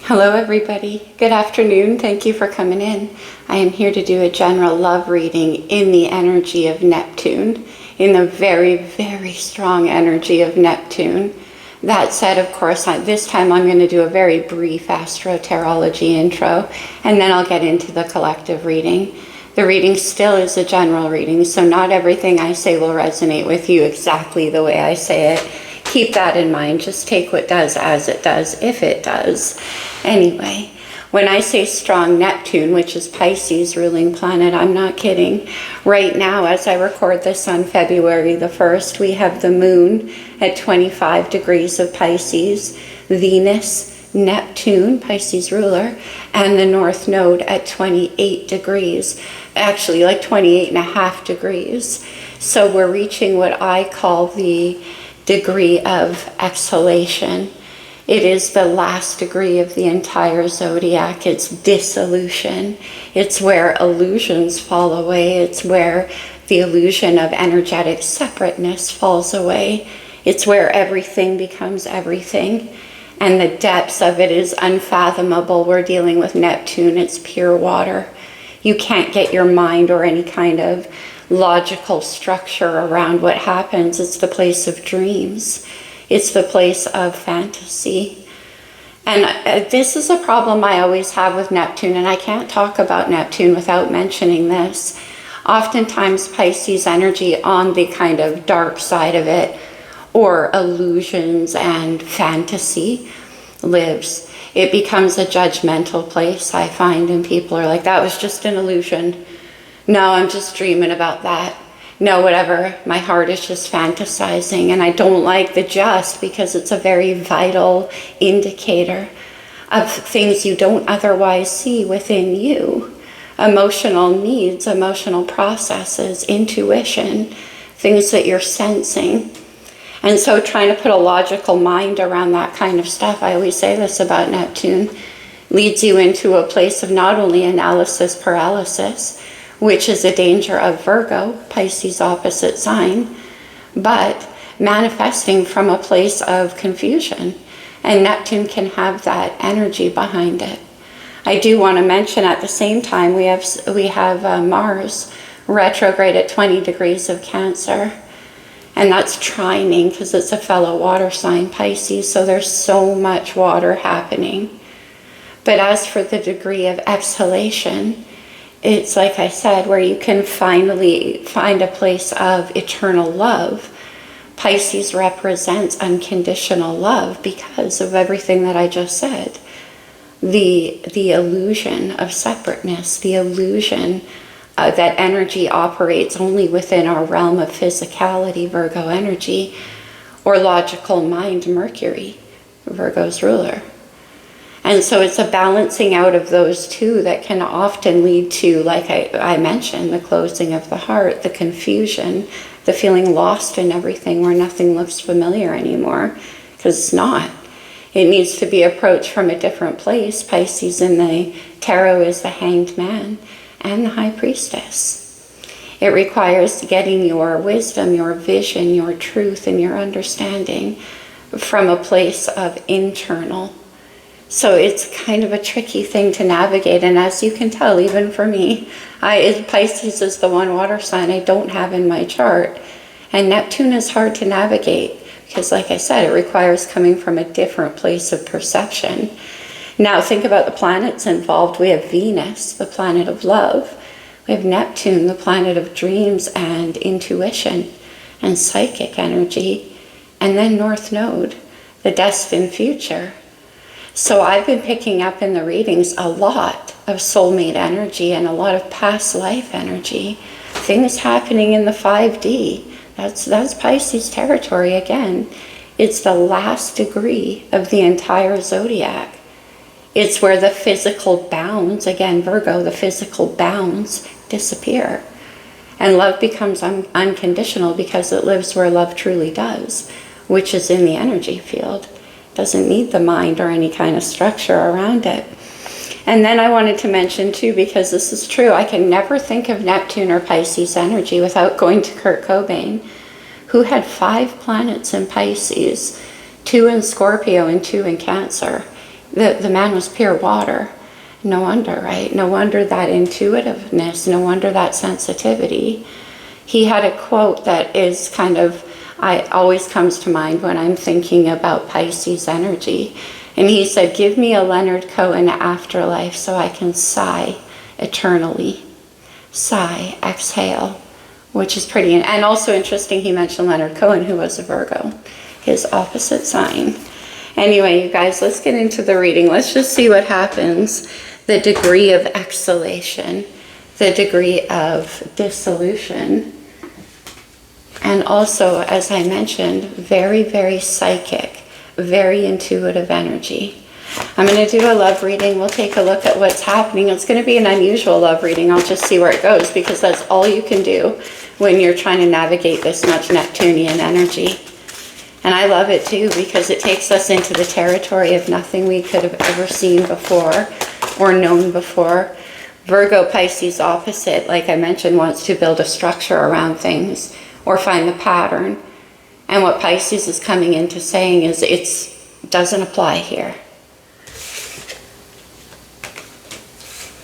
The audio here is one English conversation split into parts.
Hello everybody. Good afternoon. Thank you for coming in. I am here to do a general love reading in the energy of Neptune, in the very, very strong energy of Neptune. That said, of course, this time I'm going to do a very brief astrotarology intro, and then I'll get into the collective reading. The reading still is a general reading, so not everything I say will resonate with you exactly the way I say it. Keep that in mind. Just take what does as it does, if it does. Anyway, when I say strong Neptune, which is Pisces ruling planet, I'm not kidding. Right now, as I record this on February the 1st, we have the moon at 25 degrees of Pisces, Venus, Neptune, Pisces ruler, and the North Node at 28 degrees, actually like 28.5 degrees. So we're reaching what I call the degree of exhalation. It is the last degree of the entire zodiac. It's dissolution. It's where illusions fall away. It's where the illusion of energetic separateness falls away. It's where everything becomes everything. And the depths of it is unfathomable. We're dealing with Neptune. It's pure water. You can't get your mind or any kind of logical structure around what happens. It's the place of dreams. It's the place of fantasy. And this is a problem I always have with Neptune, and I can't talk about Neptune without mentioning this. Oftentimes Pisces energy on the kind of dark side of it, or illusions and fantasy, lives. It becomes a judgmental place, I find, and people are like, that was just an illusion. No, I'm just dreaming about that. No, whatever, my heart is just fantasizing. And I don't like the just because it's a very vital indicator of things you don't otherwise see within you. Emotional needs, emotional processes, intuition, things that you're sensing. And so trying to put a logical mind around that kind of stuff, I always say this about Neptune, leads you into a place of not only analysis paralysis, which is a danger of Virgo, Pisces opposite sign, but manifesting from a place of confusion. And Neptune can have that energy behind it. I do want to mention at the same time we have Mars retrograde at 20 degrees of Cancer. And that's trining because it's a fellow water sign, Pisces, so there's so much water happening. But as for the degree of exhalation, it's like I said, where you can finally find a place of eternal love. Pisces represents unconditional love because of everything that I just said. The illusion of separateness, the illusion that energy operates only within our realm of physicality, Virgo energy, or logical mind, Mercury, Virgo's ruler. And so it's a balancing out of those two that can often lead to, like I mentioned, the closing of the heart, the confusion, the feeling lost in everything where nothing looks familiar anymore, because it's not. It needs to be approached from a different place. Pisces in the tarot is the Hanged Man and the High Priestess. It requires getting your wisdom, your vision, your truth, and your understanding from a place of internal. So it's kind of a tricky thing to navigate, and as you can tell, even for me, Pisces is the one water sign I don't have in my chart, and Neptune is hard to navigate because, like I said, it requires coming from a different place of perception. Now think about the planets involved. We have Venus, the planet of love. We have Neptune, the planet of dreams and intuition and psychic energy, and then North Node, the destined future. So I've been picking up in the readings a lot of soulmate energy and a lot of past life energy. Things happening in the 5D. That's Pisces territory again. It's the last degree of the entire zodiac. It's where the physical bounds, again Virgo, the physical bounds disappear. And love becomes unconditional because it lives where love truly does, which is in the energy field. Doesn't need the mind or any kind of structure around it. And then I wanted to mention too, because this is true, I can never think of Neptune or Pisces energy without going to Kurt Cobain, who had 5 planets in Pisces, 2 in Scorpio and 2 in Cancer. The man was pure water. No wonder, right? No wonder that intuitiveness, no wonder that sensitivity. He had a quote that is kind of, always comes to mind when I'm thinking about Pisces energy. And he said, give me a Leonard Cohen afterlife so I can sigh eternally. Sigh, exhale, which is pretty. And also interesting, he mentioned Leonard Cohen, who was a Virgo, his opposite sign. Anyway, you guys, let's get into the reading. Let's just see what happens. The degree of exhalation, the degree of dissolution, and also, as I mentioned, very, very psychic, very intuitive energy. I'm going to do a love reading. We'll take a look at what's happening. It's going to be an unusual love reading. I'll just see where it goes, because that's all you can do when you're trying to navigate this much Neptunian energy. And I love it too, because it takes us into the territory of nothing we could have ever seen before or known before. Virgo, Pisces opposite, like I mentioned, wants to build a structure around things or find the pattern. And what Pisces is coming into saying is it doesn't apply here.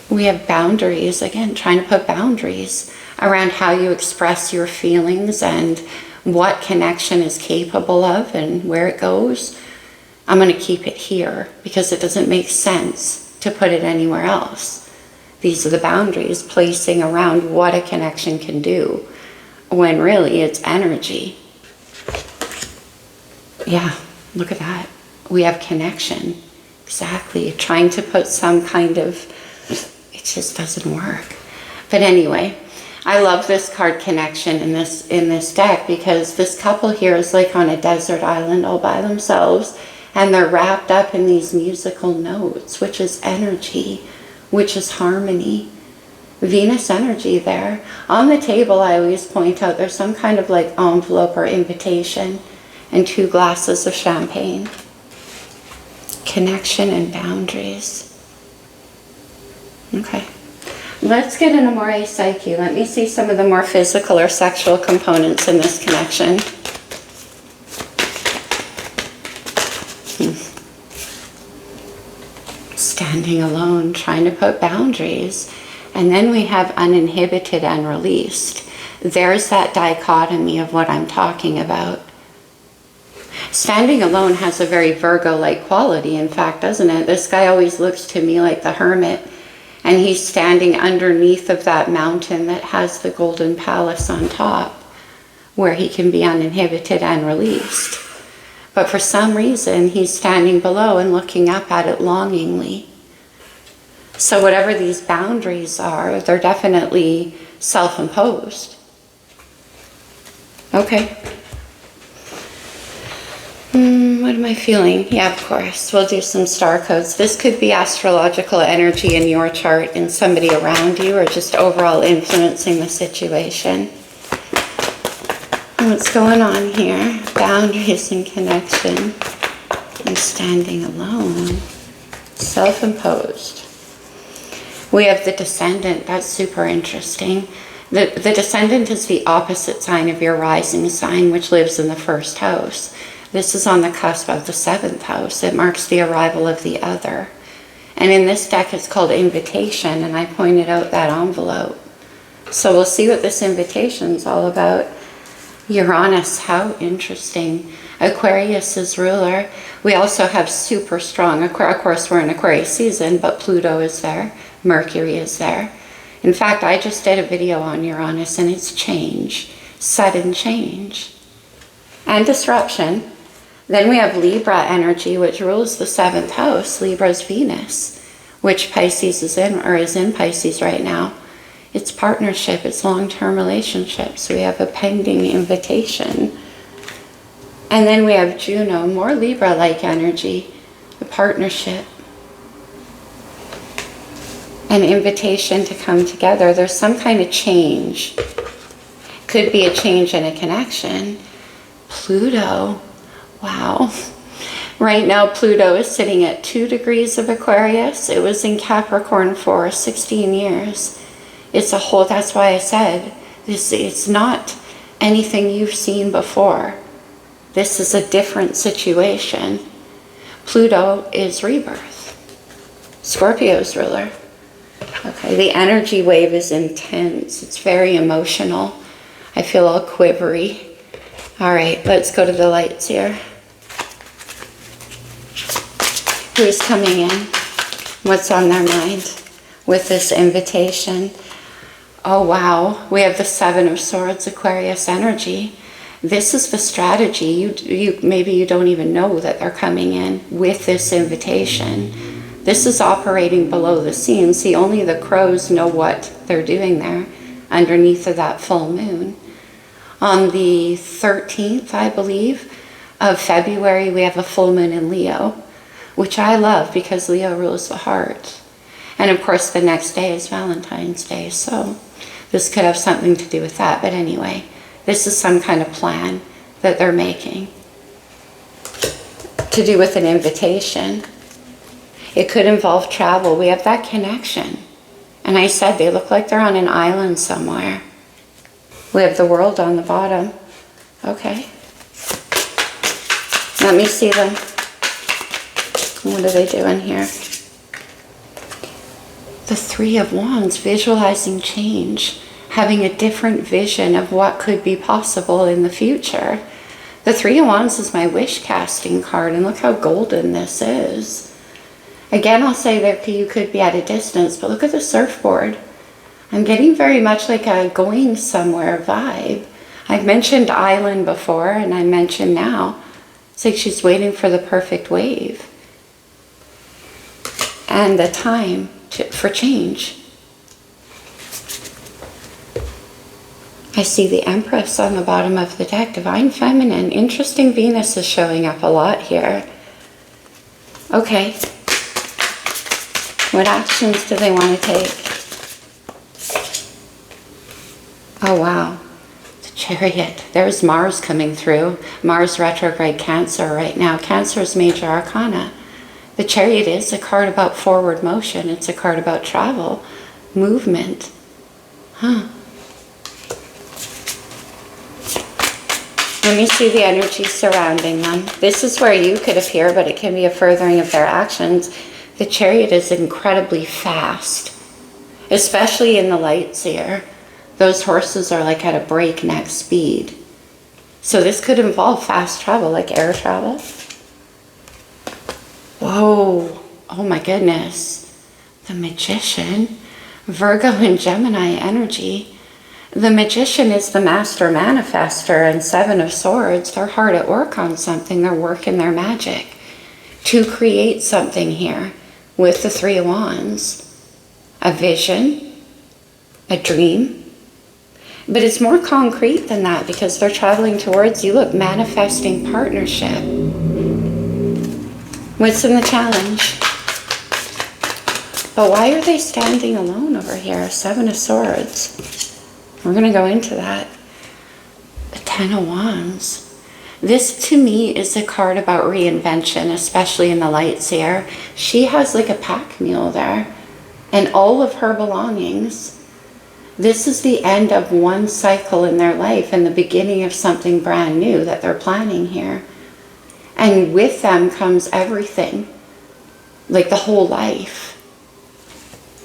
We have boundaries, again, trying to put boundaries around how you express your feelings and what connection is capable of and where it goes. I'm going to keep it here because it doesn't make sense to put it anywhere else. These are the boundaries placing around what a connection can do, when really it's energy. Yeah, look at that. We have connection. Exactly. Trying to put some kind of, it just doesn't work. But anyway, I love this card connection in this deck, because this couple here is like on a desert island all by themselves, and they're wrapped up in these musical notes, which is energy, which is harmony. Venus energy there. On the table, I always point out there's some kind of like envelope or invitation and 2 glasses of champagne. Connection and boundaries. Okay. Let's get an Amore Psyche. Let me see some of the more physical or sexual components in this connection. Standing alone, trying to put boundaries. And then we have uninhibited and released. There's that dichotomy of what I'm talking about. Standing alone has a very Virgo-like quality, in fact, doesn't it? This guy always looks to me like the hermit. And he's standing underneath of that mountain that has the golden palace on top, where he can be uninhibited and released. But for some reason, he's standing below and looking up at it longingly. So whatever these boundaries are, they're definitely self-imposed. Okay. What am I feeling? Yeah, of course. We'll do some star codes. This could be astrological energy in your chart and somebody around you, or just overall influencing the situation. What's going on here? Boundaries and connection. And standing alone. Self-imposed. We have the descendant. That's super interesting. The descendant is the opposite sign of your rising sign, which lives in the 1st house. This is on the cusp of the 7th house. It marks the arrival of the other. And in this deck, it's called invitation, and I pointed out that envelope. So we'll see what this invitation is all about. Uranus, how interesting. Aquarius is ruler. We also have super strong, of course we're in Aquarius season, but Pluto is there. Mercury is there. In fact, I just did a video on Uranus, and it's change. Sudden change. And disruption. Then we have Libra energy, which rules the 7th house. Libra's Venus, which Pisces is in, or is in Pisces right now. It's partnership, it's long-term relationships. We have a pending invitation. And then we have Juno, more Libra-like energy, a partnership. An invitation to come together. There's some kind of change. Could be a change in a connection. Pluto, wow. Right now Pluto is sitting at 2 degrees of Aquarius. It was in Capricorn for 16 years. It's a whole, that's why I said, it's not anything you've seen before. This is a different situation. Pluto is rebirth. Scorpio's ruler. Okay, the energy wave is intense. It's very emotional. I feel all quivery. All right, let's go to the lights here. Who's coming in? What's on their mind with this invitation? Oh, wow. We have the Seven of Swords, Aquarius energy. This is the strategy. Maybe you don't even know that they're coming in with this invitation. This is operating below the scenes. See, only the crows know what they're doing there underneath of that full moon. On the 13th, I believe, of February, we have a full moon in Leo, which I love because Leo rules the heart. And of course, the next day is Valentine's Day, so this could have something to do with that. But anyway, this is some kind of plan that they're making to do with an invitation. It could involve travel. We have that connection. And I said they look like they're on an island somewhere. We have the World on the bottom. Okay. Let me see them. What are they doing here? The Three of Wands, visualizing change, having a different vision of what could be possible in the future. The Three of Wands is my wish casting card, and look how golden this is. Again, I'll say that you could be at a distance, but look at the surfboard. I'm getting very much like a going somewhere vibe. I've mentioned island before, and I mentioned now. It's like she's waiting for the perfect wave. And the time for change. I see the Empress on the bottom of the deck, Divine Feminine. Interesting Venus is showing up a lot here. Okay. What actions do they want to take? Oh, wow. The Chariot. There's Mars coming through. Mars retrograde Cancer right now. Cancer's major arcana. The Chariot is a card about forward motion. It's a card about travel, movement. Huh. Let me see the energy surrounding them. This is where you could appear, but it can be a furthering of their actions. The Chariot is incredibly fast, especially in the lights here. Those horses are like at a breakneck speed. So this could involve fast travel, like air travel. Whoa, oh my goodness. The Magician, Virgo and Gemini energy. The Magician is the master manifester, and Seven of Swords, they're hard at work on something. They're working their magic to create something here with the Three of Wands. A vision, a dream. But it's more concrete than that because they're traveling towards, you look, manifesting partnership. What's in the challenge? But why are they standing alone over here? Seven of Swords. We're going to go into that. The Ten of Wands. This to me is a card about reinvention, especially in the lights here. She has like a pack mule there and all of her belongings. This is the end of one cycle in their life and the beginning of something brand new that they're planning here. And with them comes everything, like the whole life.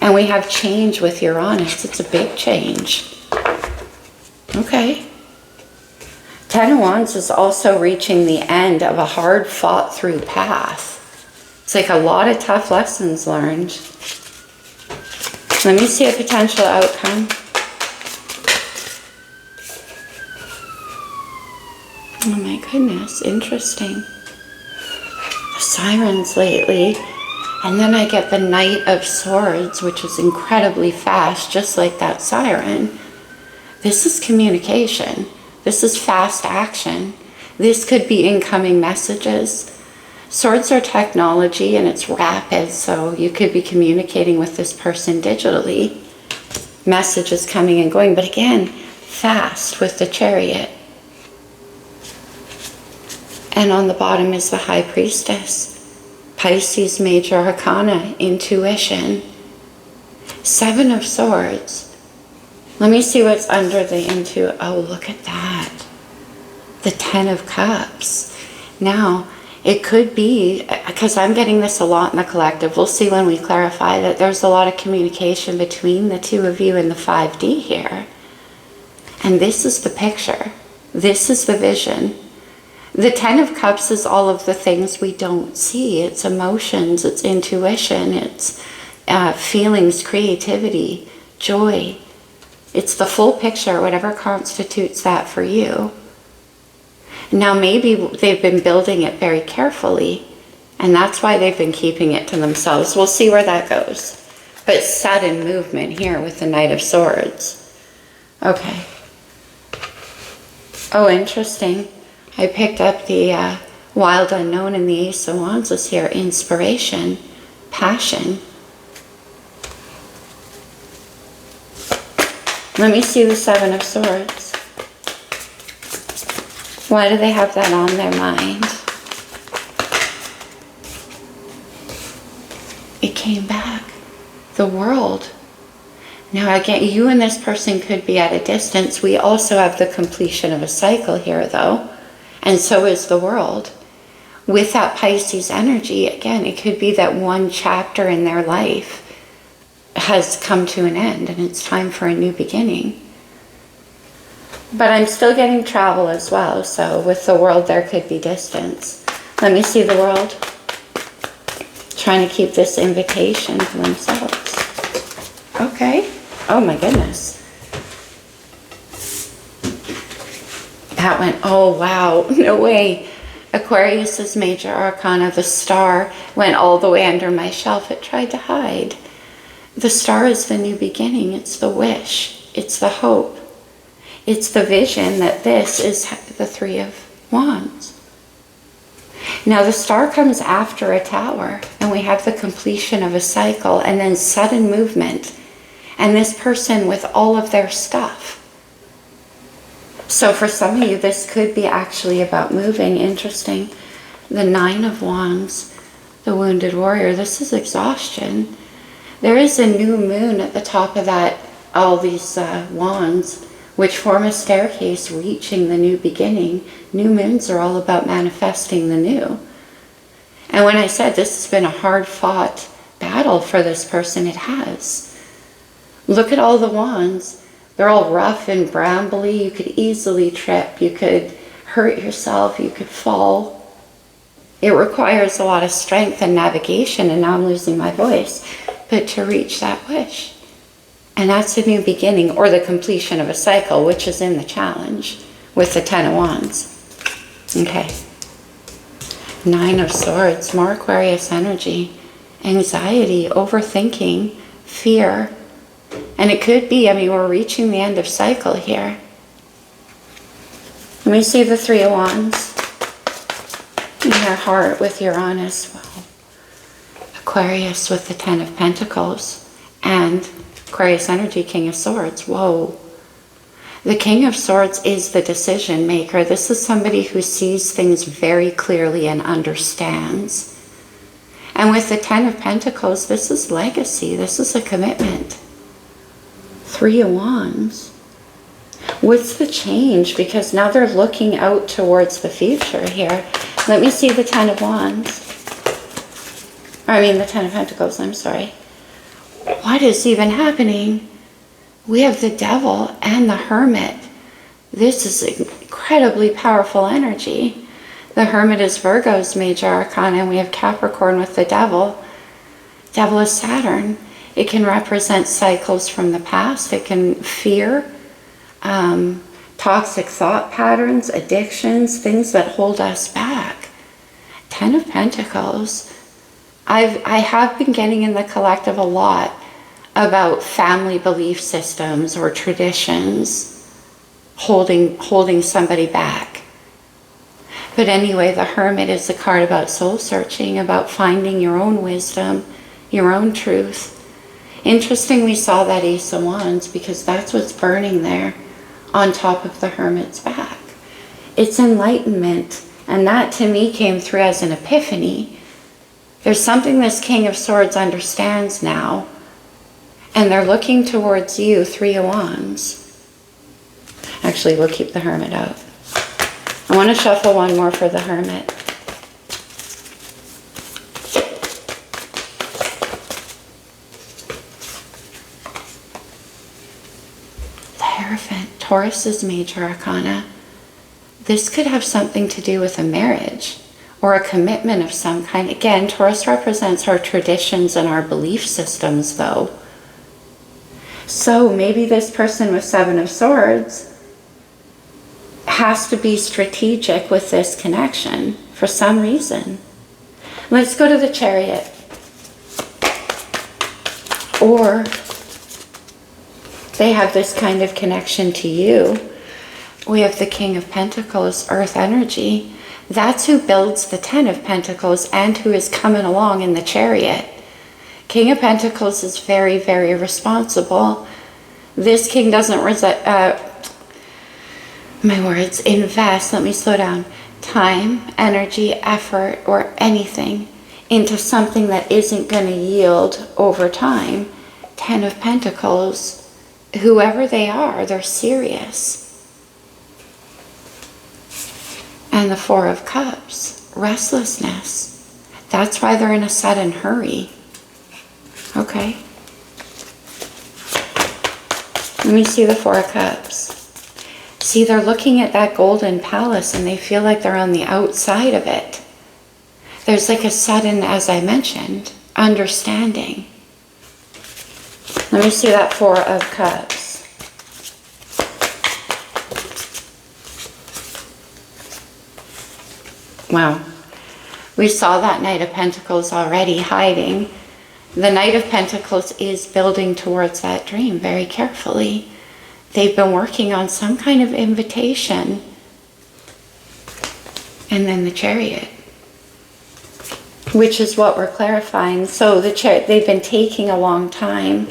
And we have change with Uranus. It's a big change. Okay. Ten of Wands is also reaching the end of a hard fought through path. It's like a lot of tough lessons learned. Let me see a potential outcome. Oh my goodness, interesting. The sirens lately. And then I get the Knight of Swords, which is incredibly fast, just like that siren. This is communication. This is fast action. This could be incoming messages. Swords are technology and it's rapid, so you could be communicating with this person digitally. Messages coming and going, but again, fast with the Chariot. And on the bottom is the High Priestess. Pisces major arcana, intuition. Seven of Swords. Let me see what's under the oh, look at that. The Ten of Cups. Now, it could be because I'm getting this a lot in the collective, we'll see when we clarify that there's a lot of communication between the two of you in the 5D here. And this is the picture. This is the vision. The 10 of Cups is all of the things we don't see. It's emotions, it's intuition, it's feelings, creativity, joy. It's the full picture, whatever constitutes that for you. Now maybe they've been building it very carefully, and that's why they've been keeping it to themselves. We'll see where that goes. But sudden movement here with the Knight of Swords. Okay. Oh, interesting. I picked up the Wild Unknown, and the Ace of Wands is here. Inspiration, passion. Let me see the Seven of Swords. Why do they have that on their mind? It came back. The world. Now again, you and this person could be at a distance. We also have the completion of a cycle here though. And so is the world. With that Pisces energy, again, it could be that one chapter in their life has come to an end and it's time for a new beginning. But I'm still getting travel as well. So with the world, there could be distance. Let me see the world. Trying to keep this invitation to themselves. Okay. Oh my goodness. That went, oh wow, no way. Aquarius's major arcana, the star, went all the way under my shelf. It tried to hide. The star is the new beginning. It's the wish. It's the hope. It's the vision that this is the Three of Wands. Now the star comes after a tower, and we have the completion of a cycle, and then sudden movement. And this person with all of their stuff. So for some of you, this could be actually about moving. Interesting. The Nine of Wands, the Wounded Warrior. This is exhaustion. There is a new moon at the top of that, all these wands, which form a staircase reaching the new beginning. New moons are all about manifesting the new. And when I said this has been a hard-fought battle for this person, it has. Look at all the wands. They're all rough and brambly. You could easily trip. You could hurt yourself. You could fall. It requires a lot of strength and navigation, and now I'm losing my voice, but to reach that wish. And that's a new beginning, or the completion of a cycle, which is in the challenge with the Ten of Wands. Okay. Nine of Swords, more Aquarius energy, anxiety, overthinking, fear. And it could be, I mean, we're reaching the end of cycle here. Let me see the Three of Wands in your heart with Uranus. Well, Aquarius with the Ten of Pentacles and Aquarius energy, King of Swords. Whoa. The King of Swords is the decision maker. This is somebody who sees things very clearly and understands. And with the Ten of Pentacles, this is legacy. This is a commitment. Three of Wands. What's the change? Because now they're looking out towards the future here. Let me see the Ten of Wands. I mean the Ten of Pentacles, I'm sorry. What is even happening? We have the Devil and the Hermit. This is incredibly powerful energy. The Hermit is Virgo's major arcana, and we have Capricorn with the Devil. Devil is Saturn. It can represent cycles from the past. It can fear, toxic thought patterns, addictions, things that hold us back. Ten of Pentacles. I have been getting in the collective a lot about family belief systems or traditions holding somebody back. But anyway, the Hermit is a card about soul searching, about finding your own wisdom, your own truth. Interesting we saw that Ace of Wands because that's what's burning there on top of the Hermit's back. It's enlightenment, and that to me came through as an epiphany. There's something this King of Swords understands now, and they're looking towards you, Three of Wands. Actually, we'll keep the Hermit out. I want to shuffle one more for the Hermit. Hierophant, Taurus is major arcana. This could have something to do with a marriage or a commitment of some kind. Again, Taurus represents our traditions and our belief systems, though. So maybe this person with Seven of Swords has to be strategic with this connection for some reason. Let's go to the Chariot. Or they have this kind of connection to you. We have the King of Pentacles, Earth energy. That's who builds the Ten of Pentacles and who is coming along in the Chariot. King of Pentacles is very, very responsible. This king doesn't invest, let me slow down, time, energy, effort, or anything into something that isn't going to yield over time. Ten of Pentacles, whoever they are, they're serious. And the Four of Cups, restlessness. That's why they're in a sudden hurry. Okay. Let me see the Four of Cups. See, they're looking at that golden palace and they feel like they're on the outside of it. There's like a sudden, as I mentioned, understanding. Let me see that Four of Cups. Wow. We saw that Knight of Pentacles already hiding. The Knight of Pentacles is building towards that dream very carefully. They've been working on some kind of invitation. And then the Chariot, which is what we're clarifying. So the Chariot, they've been taking a long time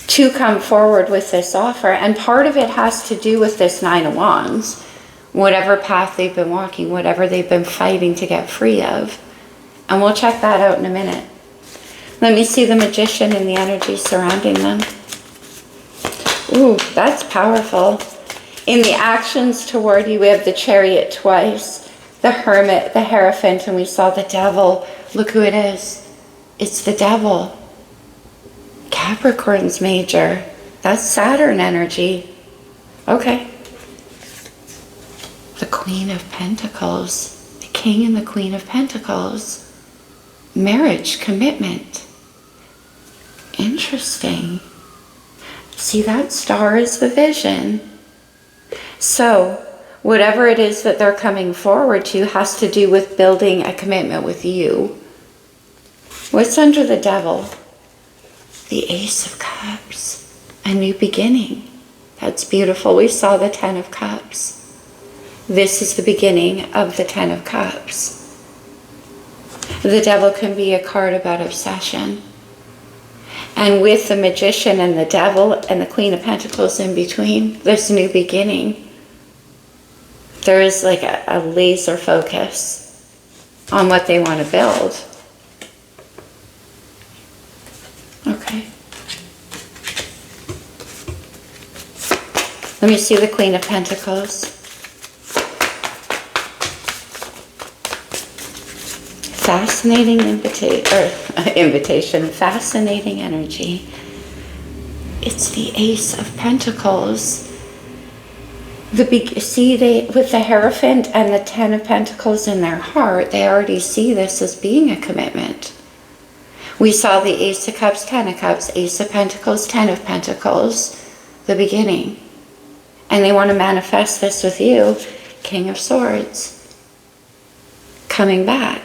to come forward with this offer. And part of it has to do with this Nine of Wands. Whatever path they've been walking, whatever they've been fighting to get free of. And we'll check that out in a minute. Let me see the Magician and the energy surrounding them. Ooh, that's powerful. In the actions toward you, we have the Chariot twice, the Hermit, the Hierophant, and we saw the Devil. Look who it is. It's the Devil. Capricorn's major. That's Saturn energy. Okay. The Queen of Pentacles, the King and the Queen of Pentacles. Marriage, commitment. Interesting. See, that star is the vision. So, whatever it is that they're coming forward to has to do with building a commitment with you. What's under the Devil? The Ace of Cups. A new beginning. That's beautiful. We saw the Ten of Cups. This is the beginning of the Ten of Cups. The Devil can be a card about obsession. And with the Magician and the Devil and the Queen of Pentacles in between, this new beginning, there is like a laser focus on what they want to build. Okay. Let me see the Queen of Pentacles. Fascinating invitation, fascinating energy. It's the Ace of Pentacles. With the Hierophant and the Ten of Pentacles in their heart, they already see this as being a commitment. We saw the Ace of Cups, Ten of Cups, Ace of Pentacles, Ten of Pentacles, the beginning. And they want to manifest this with you, King of Swords, coming back.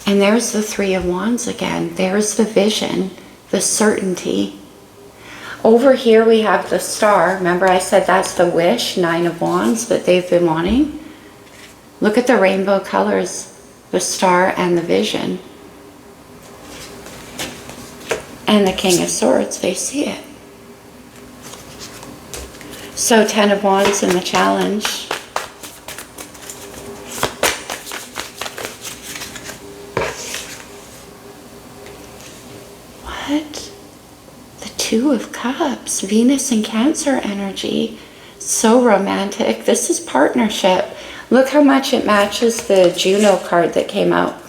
And there's the Three of Wands again. There's the vision, the certainty. Over here we have the Star. Remember I said that's the wish, Nine of Wands that they've been wanting? Look at the rainbow colors, the Star and the vision. And the King of Swords, they see it. So Ten of Wands in the challenge. What? The Two of Cups, Venus and Cancer energy. So romantic. This is partnership. Look how much it matches the Juno card that came out.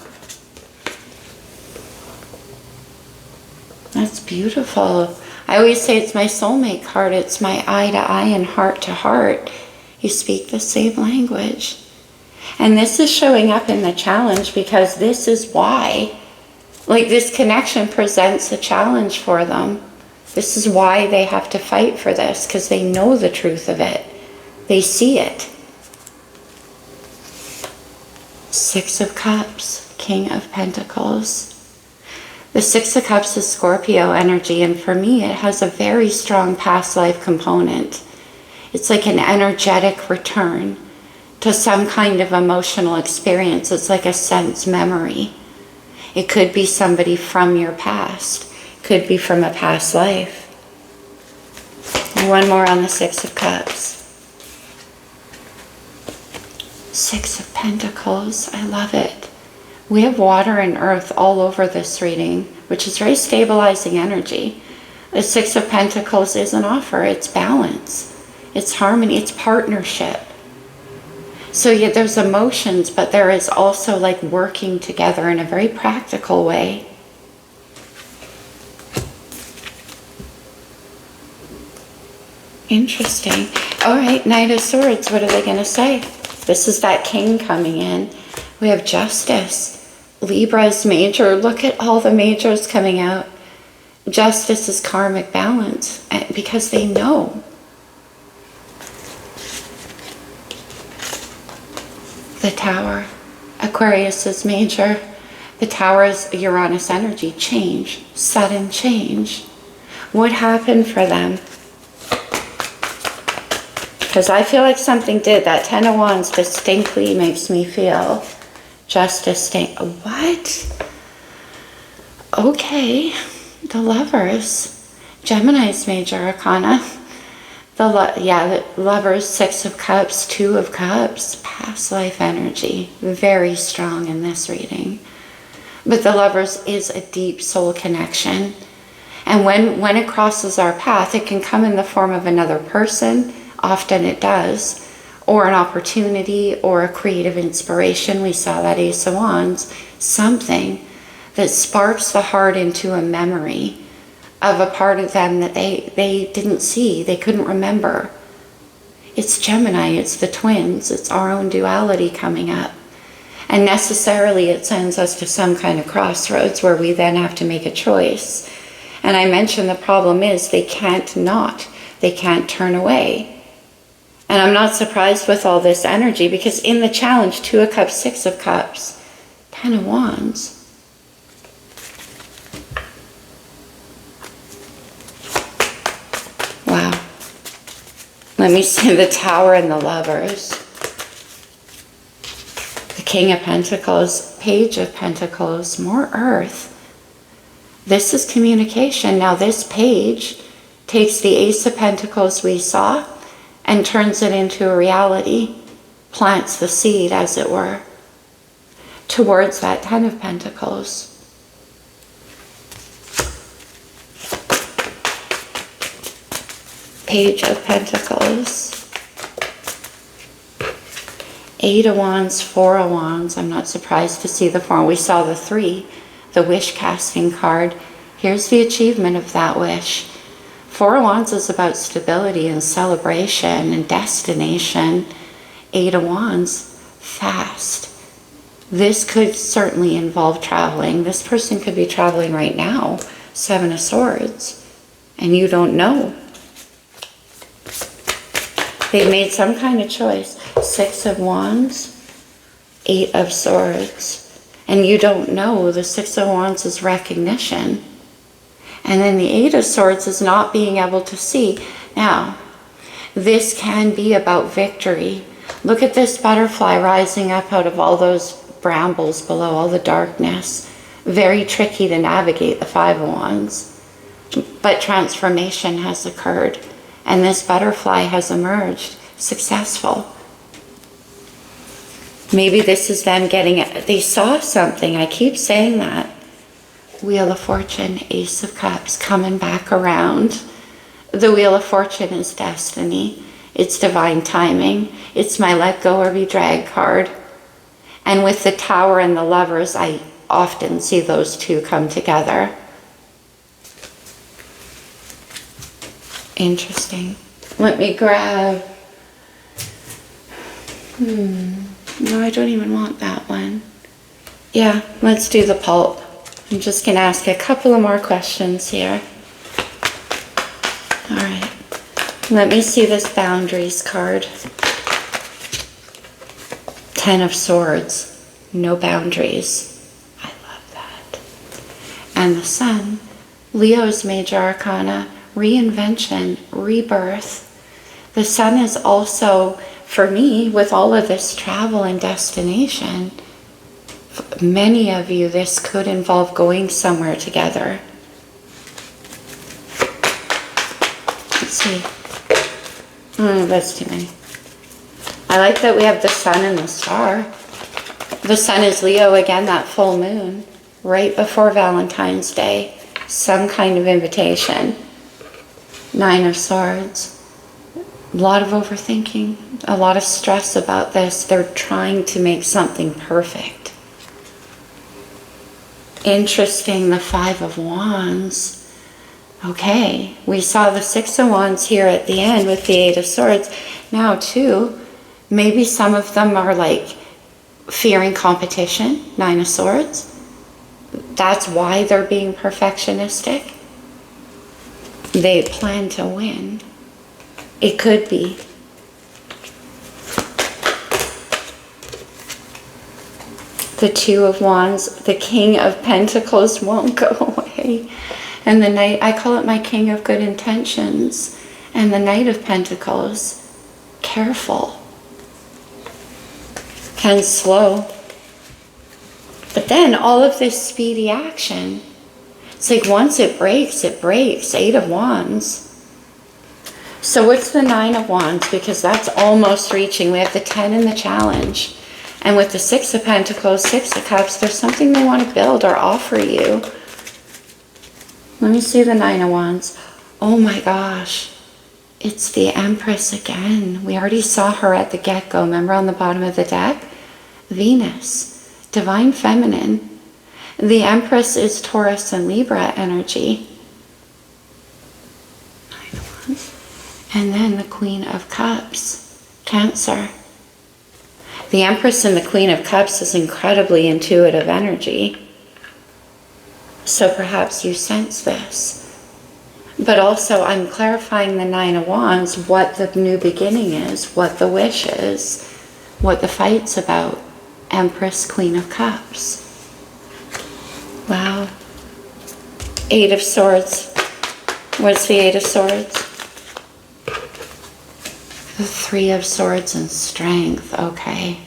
That's beautiful. I always say it's my soulmate card. It's my eye to eye and heart to heart. You speak the same language. And this is showing up in the challenge because this is why. Like, this connection presents a challenge for them. This is why they have to fight for this, because they know the truth of it. They see it. Six of Cups, King of Pentacles. The Six of Cups is Scorpio energy, and for me it has a very strong past life component. It's like an energetic return to some kind of emotional experience. It's like a sense memory. It could be somebody from your past. It could be from a past life. And one more on the Six of Cups. Six of Pentacles, I love it. We have water and earth all over this reading, which is very stabilizing energy. The Six of Pentacles is an offer. It's balance. It's harmony. It's partnership. So yeah, there's emotions, but there is also like working together in a very practical way. Interesting. All right, Knight of Swords, what are they going to say? This is that king coming in. We have Justice. Libra's major. Look at all the majors coming out. Justice is karmic balance because they know. The Tower. Aquarius is major. The Tower is Uranus energy. Change. Sudden change. What happened for them? Because I feel like something did. That Ten of Wands distinctly makes me feel Justice. What? Okay. The Lovers. Gemini's major arcana. The Lovers, Six of Cups, Two of Cups, past life energy. Very strong in this reading. But the Lovers is a deep soul connection. And when it crosses our path, it can come in the form of another person. Often it does. Or an opportunity or a creative inspiration. We saw that Ace of Wands. Something that sparks the heart into a memory of a part of them that they didn't see, they couldn't remember. It's Gemini, it's the twins, it's our own duality coming up. And necessarily it sends us to some kind of crossroads where we then have to make a choice. And I mentioned the problem is they can't turn away. And I'm not surprised with all this energy because in the challenge, Two of Cups, Six of Cups, Ten of Wands. Wow. Let me see the Tower and the Lovers. The King of Pentacles, Page of Pentacles, more Earth. This is communication. Now this page takes the Ace of Pentacles we saw and turns it into a reality, plants the seed, as it were, towards that Ten of Pentacles. Page of Pentacles, Eight of Wands, Four of Wands. I'm not surprised to see the four. We saw the three, the wish casting card. Here's the achievement of that wish. Four of Wands is about stability and celebration and destination. Eight of Wands, fast. This could certainly involve traveling. This person could be traveling right now. Seven of Swords, and you don't know. They've made some kind of choice. Six of Wands, Eight of Swords. And you don't know. The Six of Wands is recognition. And then the Eight of Swords is not being able to see. Now, this can be about victory. Look at this butterfly rising up out of all those brambles below, all the darkness. Very tricky to navigate, the Five of Wands. But transformation has occurred. And this butterfly has emerged successful. Maybe this is them getting it. They saw something. I keep saying that. Wheel of Fortune, Ace of Cups, coming back around. The Wheel of Fortune is destiny. It's divine timing. It's my let go or be dragged card. And with the Tower and the Lovers, I often see those two come together. Interesting. Let me grab... No, I don't even want that one. Yeah, let's do the pulp. I'm just going to ask a couple of more questions here. All right. Let me see this boundaries card. 10 of Swords. No boundaries. I love that. And the Sun. Leo's major arcana. Reinvention. Rebirth. The Sun is also, for me, with all of this travel and destination, many of you, this could involve going somewhere together. Let's see. That's too many. I like that we have the Sun and the Star. The Sun is Leo again, that full moon, right before Valentine's Day. Some kind of invitation. 9 of Swords. A lot of overthinking, a lot of stress about this. They're trying to make something perfect. Interesting, the 5 of Wands. Okay, we saw the 6 of Wands here at the end with the 8 of Swords. Now too, maybe some of them are like fearing competition, 9 of Swords. That's why they're being perfectionistic. They plan to win. It could be. The 2 of Wands, the King of Pentacles won't go away. And the Knight, I call it my King of Good Intentions. And the Knight of Pentacles, careful. Can slow. But then all of this speedy action, it's like once it breaks, it breaks. 8 of Wands. So what's the 9 of Wands? Because that's almost reaching. We have the 10 in the challenge. And with the 6 of Pentacles, 6 of Cups, there's something they want to build or offer you. Let me see the 9 of Wands. Oh my gosh. It's the Empress again. We already saw her at the get-go. Remember on the bottom of the deck? Venus. Divine Feminine. The Empress is Taurus and Libra energy. 9 of Wands. And then the Queen of Cups, Cancer. The Empress and the Queen of Cups is incredibly intuitive energy. So perhaps you sense this. But also I'm clarifying the 9 of Wands, what the new beginning is, what the wish is, what the fight's about. Empress, Queen of Cups. Wow. 8 of Swords. What's the 8 of Swords? The 3 of Swords and Strength. Okay.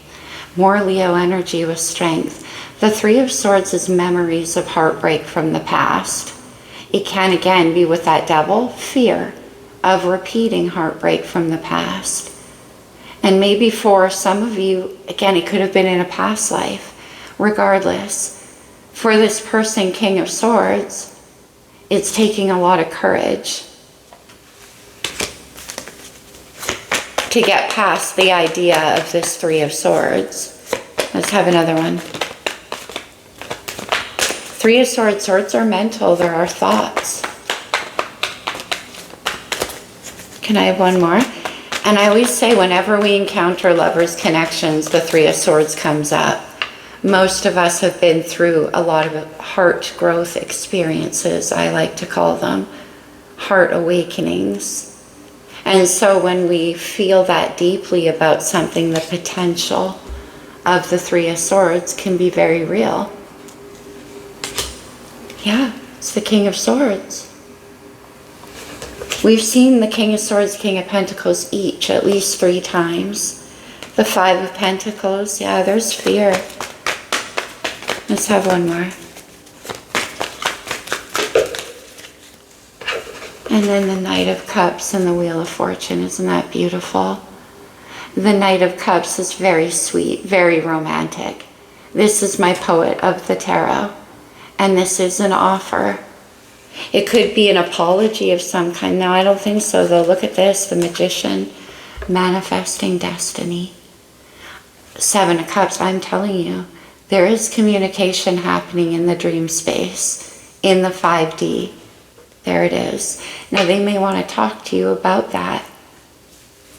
More Leo energy with Strength. The 3 of Swords is memories of heartbreak from the past. It can again be with that Devil, fear of repeating heartbreak from the past. And maybe for some of you, again, it could have been in a past life. Regardless, for this person, King of Swords, it's taking a lot of courage to get past the idea of this 3 of Swords. Let's have another one. 3 of Swords, swords are mental, there are thoughts. Can I have one more? And I always say whenever we encounter lovers' connections, the 3 of Swords comes up. Most of us have been through a lot of heart growth experiences, I like to call them, heart awakenings. And so when we feel that deeply about something, the potential of the 3 of Swords can be very real. Yeah, it's the King of Swords. We've seen the King of Swords, King of Pentacles each at least 3 times. The 5 of Pentacles, yeah, there's fear. Let's have one more. And then the Knight of Cups and the Wheel of Fortune. Isn't that beautiful? The Knight of Cups is very sweet, very romantic. This is my poet of the tarot. And this is an offer. It could be an apology of some kind. Now, I don't think so, though. Look at this, the Magician, manifesting destiny. 7 of Cups, I'm telling you, there is communication happening in the dream space, in the 5D. There it is. Now they may want to talk to you about that.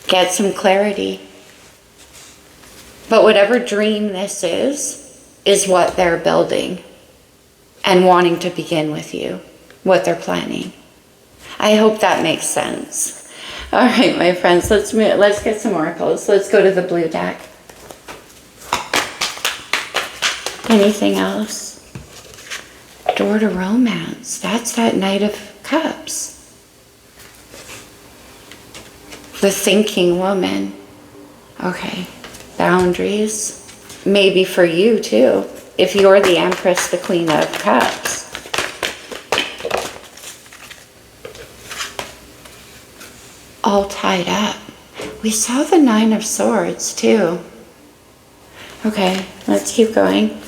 Get some clarity. But whatever dream this is what they're building and wanting to begin with you, what they're planning. I hope that makes sense. All right, my friends, let's get some oracles. Let's go to the blue deck. Anything else? Door to romance. That's that Knight of Cups. The thinking woman. Okay. Boundaries. Maybe for you too. If you're the Empress, the Queen of Cups. All tied up. We saw the Nine of Swords too. Okay, let's keep going.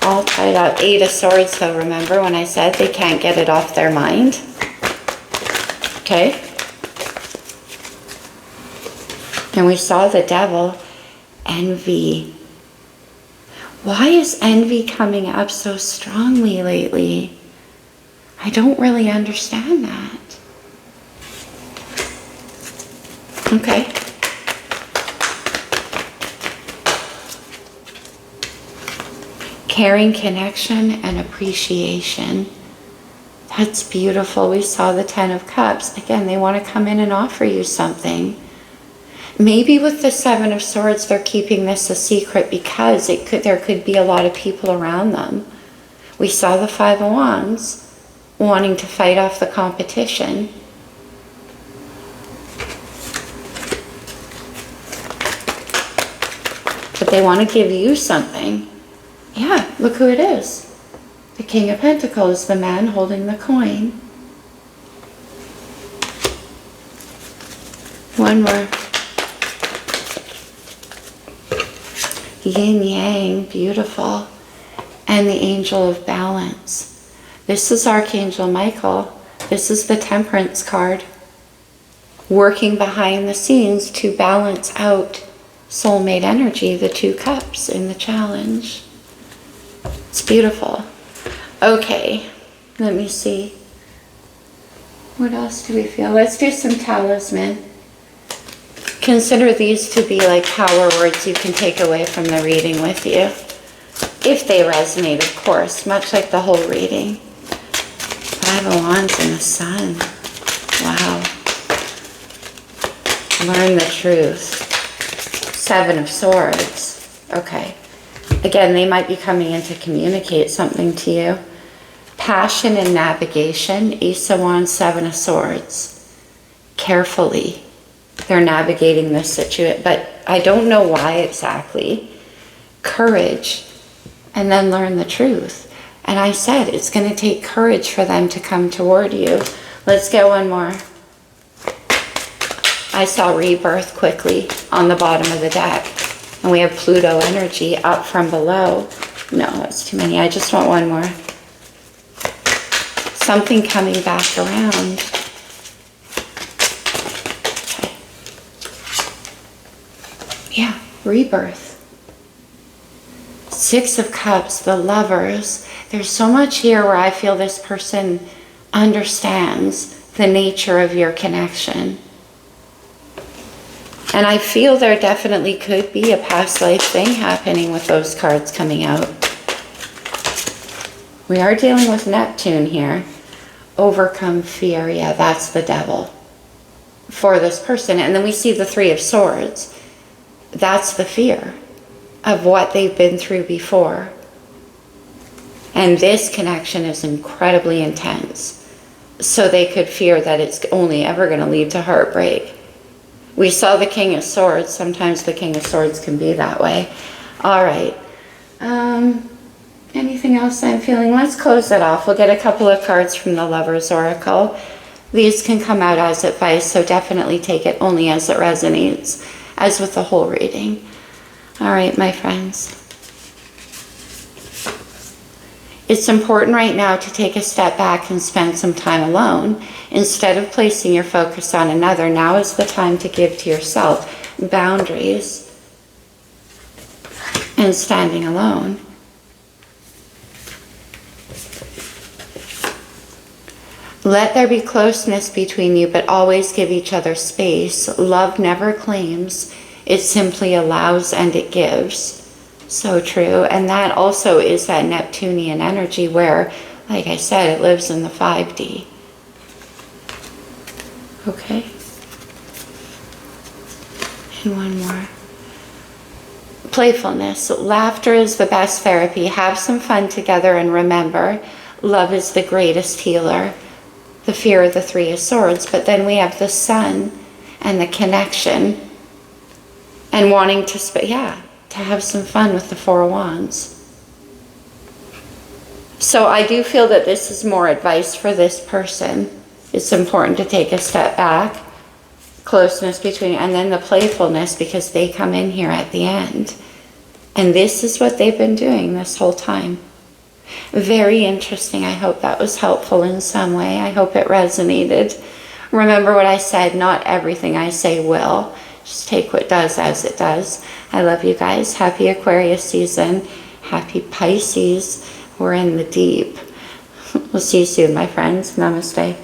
All tied up. Eight of Swords though, remember when I said they can't get it off their mind? Okay. And we saw the Devil. Envy. Why is envy coming up so strongly lately? I don't really understand that. Okay. Caring connection and appreciation. That's beautiful. We saw the Ten of Cups. Again, they want to come in and offer you something. Maybe with the Seven of Swords, they're keeping this a secret because there could be a lot of people around them. We saw the Five of Wands wanting to fight off the competition. But they want to give you something. Yeah, look who it is. The King of Pentacles, the man holding the coin. One more. Yin Yang, beautiful. And the Angel of Balance. This is Archangel Michael. This is the Temperance card. Working behind the scenes to balance out soulmate energy, the Two Cups in the challenge. It's beautiful. Okay, let me see. What else do we feel? Let's do some talisman. Consider these to be like power words you can take away from the reading with you. If they resonate, of course, much like the whole reading. Five of Wands and the Sun. Wow. Learn the truth. Seven of Swords. Okay. Again, they might be coming in to communicate something to you. Passion and navigation. Ace of Wands, Seven of Swords. Carefully. They're navigating this situation, but I don't know why exactly. Courage, and then learn the truth. And I said it's going to take courage for them to come toward you. Let's get one more. I saw rebirth quickly on the bottom of the deck. And we have Pluto energy up from below. No, that's too many. I just want one more. Something coming back around. Yeah, rebirth. Six of Cups, the Lovers. There's so much here where I feel this person understands the nature of your connection. And I feel there definitely could be a past life thing happening with those cards coming out. We are dealing with Neptune here. Overcome fear. Yeah, that's the Devil for this person. And then we see the Three of Swords. That's the fear of what they've been through before. And this connection is incredibly intense. So they could fear that it's only ever going to lead to heartbreak. We saw the King of Swords. Sometimes the King of Swords can be that way. All right. Anything else I'm feeling? Let's close it off. We'll get a couple of cards from the Lover's Oracle. These can come out as advice, so definitely take it only as it resonates, as with the whole reading. All right, my friends. It's important right now to take a step back and spend some time alone. Instead of placing your focus on another, now is the time to give to yourself boundaries and standing alone. Let there be closeness between you, but always give each other space. Love never claims. It simply allows and it gives. So true. And that also is that Neptunian energy where, like I said, it lives in the 5D. Okay. And one more. Playfulness. Laughter is the best therapy. Have some fun together and remember, love is the greatest healer. The fear of the 3 of Swords. But then we have the Sun and the connection and wanting to, to have some fun with the 4 of Wands. So I do feel that this is more advice for this person. It's important to take a step back. Closeness between, and then the playfulness, because they come in here at the end. And this is what they've been doing this whole time. Very interesting. I hope that was helpful in some way. I hope it resonated. Remember what I said, not everything I say will. Just take what does as it does. I love you guys. Happy Aquarius season. Happy Pisces. We're in the deep. We'll see you soon, my friends. Namaste.